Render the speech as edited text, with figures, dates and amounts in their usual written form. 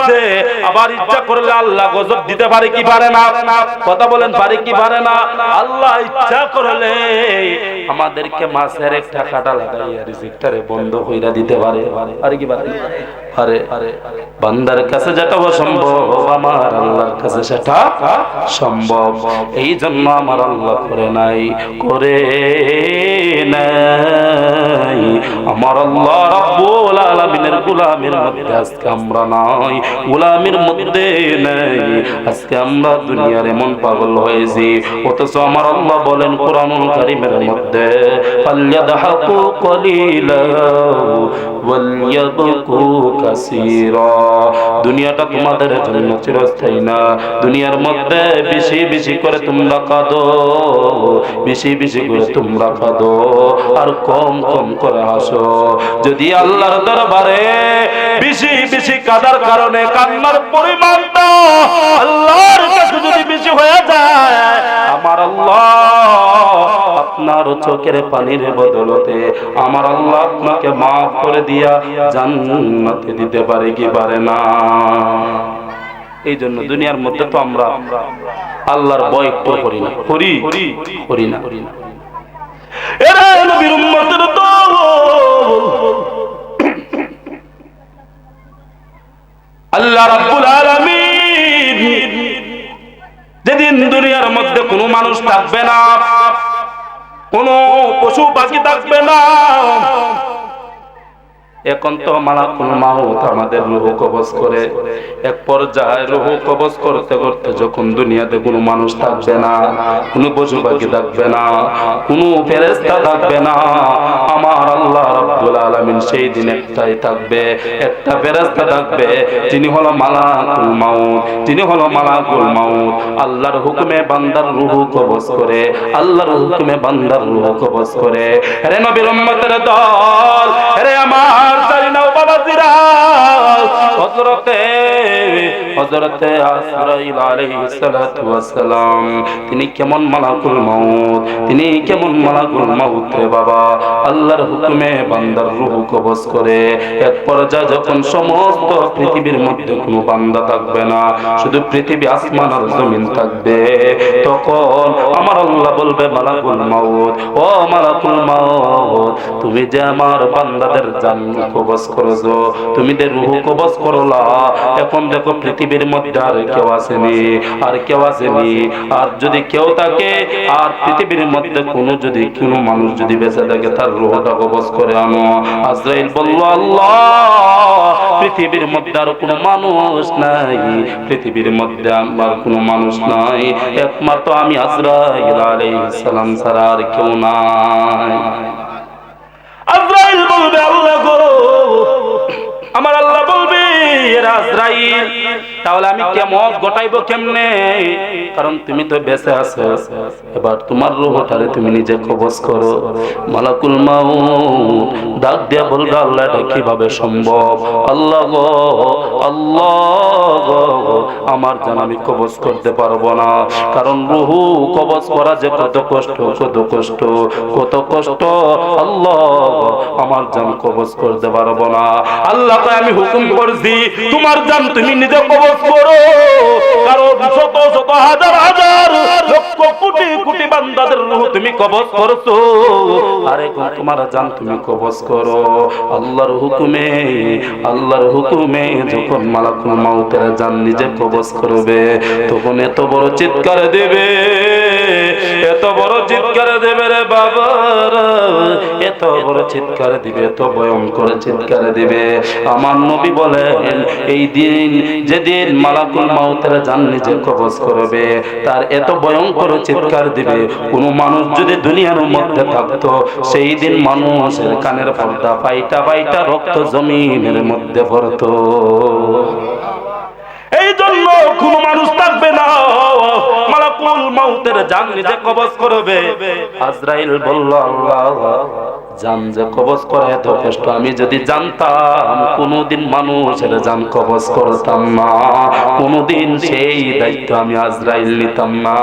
দিচ্ছে, আবার ইচ্ছা করলে আল্লাহ গজব দিতে পারে কি পারে না? কথা বলেন, পারে কি পারে না? আল্লাহ ইচ্ছা করলে আমাদেরকে মাছের একটা কাঁটা লাগাইয়া রিজিকটারে বন্ধ কইরা দিতে পারে। পারে কি পারে? পারে। বান্দার কাছে যেটা অসম্ভব আমার আল্লাহর কাছে সেটা সম্ভব। এই জন্য আমার আল্লাহ করে নাই আমার আল্লাহ রাব্বুল আলামিনের গোলামের মধ্যে আজকে আমরা নাই, গোলামের মধ্যে নাই। আজকে আমরা দুনিয়ার এমন পাগল হয়েছি, অথচ আমার আল্লাহ বলেন কোরআনুল কারীমের মধ্যে ফালইয়াদহাকু কলিলা ওয়ালইয়াবকু কাসীরা। দুনিয়াটা তোমাদের জন্য চিরস্থায়ী না। দুনিয়ার মধ্যে বেশি বেশি করে তোমরা কাঁদো, বেশি বেশি করে তোমরা কাঁদো, আর কম কম করে হাসো। যদি আল্লাহর দরবারে বেশি বেশি কাঁদার কারণে কান্নার পরিমাণটা আল্লাহর কাছে যদি বেশি হয়ে যায়, আমার আল্লাহ আপনার চোখের পানির বদলতে আমার আল্লাহ আপনাকে মাফ করে দিয়া জান্নাতে দিতে পারে কি পারে না? এই জন্য দুনিয়ার মধ্যে তো আমরা আল্লাহর ভয় একটু করি না। এরা নবীর উম্মতের দল, আল্লাহ রাব্বুল আলামিন যেদিন দুনিয়ার মধ্যে কোনো মানুষ থাকবে না, কোনো পশু পাখি থাকবে না, এখন তো মালাকুল মাউত আমাদের রূহ কবজ করে। এক পর্যায়ে রূহ কবজ করতে করতে যখন দুনিয়াতে কোনো মানুষ থাকবে না, কোনো পশু পাখি থাকবে না, কোনো ফেরেশতা থাকবে না, আমার আল্লাহ রাব্বুল আলামিন সেই দিন একটাই থাকবে, একটা ফেরেশতা থাকবে, যিনি হলো মালাকুল মাউত। যিনি হলো মালাকুল মাউত আল্লাহর হুকুমে বান্দার রূহ কবজ করে, আল্লাহর হুকুমে বান্দার রূহ কবজ করে। হে নবীর উম্মতের দল, হে আমার হযরতে আজরাইল আলাইহিস সালাতু ওয়াস সালাম তিনি কেমন মালাকুল মাউত, তিনি কেমন মালাকুল মাউত রে বাবা। আল্লাহর হুকুমে বান্দার রূহ কবজ করে। এক পর্যায়ে যখন সমস্ত পৃথিবীর মধ্যে কোনো বান্দা থাকবে না, শুধু পৃথিবী আসমান আর জমিন থাকবে, তখন আমার আল্লাহ বলবে মালাকুল মাউত, ও মালাকুল মাউত, তুমি যে আমার বান্দাদের জান কবজ করছো, তুমি যে রূহ কবজ করলা, এখন দেখো পৃথিবীর মধ্যে আর কেউ আসেনি, আর কেউ আসেনি। আর যদি কেউ থাকে, আর পৃথিবীর মধ্যে যদি কোনো মানুষ যদি বেঁচে থাকে, তার রূহটা কবজ করে আনো। আজরাইল বলল, আল্লাহ পৃথিবীর মধ্যে আর কোনো মানুষ নাই, পৃথিবীর মধ্যে আমার কোনো মানুষ নাই, একমাত্র আমি আজরাইল আলাইহিস সালাম ছাড়া আর কেউ নাই। আজরাইল বলবে, আল্লাহ গো, আমার আল্লাহ বলবে, আজরাইল তাহলে আমি কিয়ামত ঘটাইবো কেমনে? কারণ তুমি তো বেঁচে আছো, এবার তোমার রূহটারে তুমি নিজে কবজ করো। মালাকুল মাউত ডাক দিয়া বলবে, আল্লাহ এটা কিভাবে সম্ভব? আল্লাহ গো, আল্লাহ গো, আমার জান আমি কবজ করতে পারবো না, কারণ রূহ কবজ করা যে কত কষ্ট, কত কষ্ট, কত কষ্ট। আল্লাহ আমার জান কবজ করতে পারবো না। আল্লাহ আমি হুকুম করছি তোমার জান তুমি নিজে কবজ করো, কারণ শত শত হাজার হাজার লক্ষ কোটি কোটি বান্দাদের রূহ তুমি কবজ করছো, আর এখন তোমার জান তুমি কবজ করো। আল্লাহর হুকুমে, আল্লাহর হুকুমে যখন মালাকুল মাউতের জান নিজে কবজ করবে, তখন এত বড় চিৎকার দেবে, এত বড় চিৎকার দেবে রে বাবা, এত বড় চিৎকার দিবে, এত ভয়ঙ্কর চিৎকার দিবে। আমার নবী বলেন, এই দিন যেদিন মালাকুল মাউতের জান নিজে কবজ করবে, তার এত ভয়ঙ্কর চিৎকার দিবে, কোন মানুষ যদি দুনিয়ার মধ্যে থাকতো, সেই দিন মানুষের কানের পর্দা পাইটা পাইটা রক্ত জমিনের মধ্যে পড়তো। এই জন্য কোন মানুষ থাকবে না, মালাকুল মাউতের জান নিজে কবজ করবে। আজরাইল বলল, আল্লাহ জান যে কবজ করে এত কষ্ট, আমি যদি জানতাম কোনদিন মানুষের জান কবজ করতাম না, কোনদিন সেই দায়িত্ব আমি আজরাইল নিতাম না।